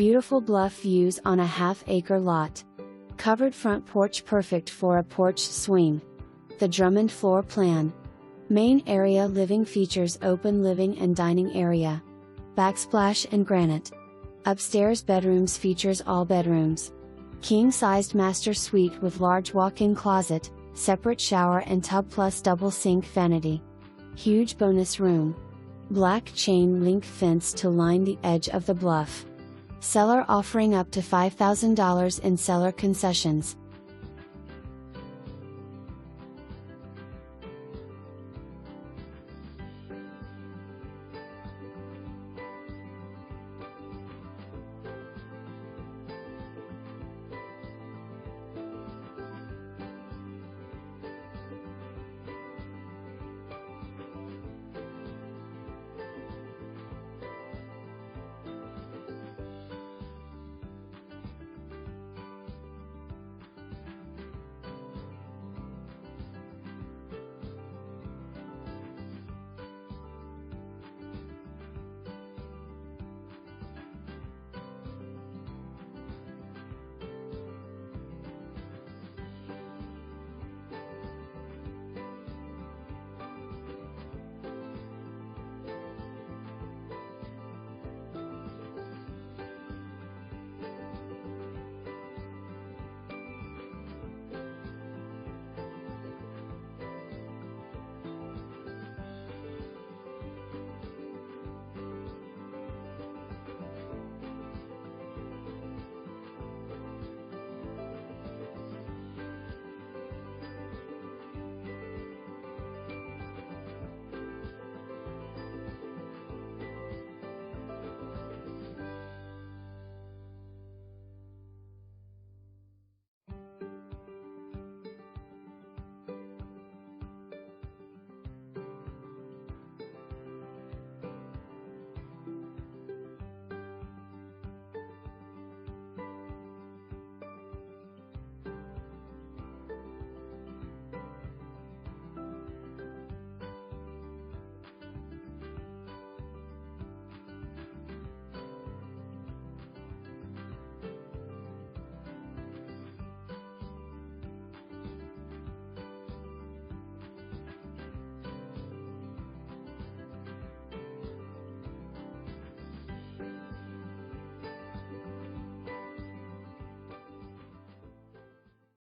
Beautiful bluff views on a half-acre lot. Covered front porch perfect for a porch swing. The Drummond Floor Plan. Main area living features open living and dining area. Backsplash and granite. Upstairs bedrooms features all bedrooms. King-sized master suite with large walk-in closet, separate shower and tub plus double sink vanity. Huge bonus room. Black chain link fence to line the edge of the bluff. Seller offering up to $5,000 in seller concessions.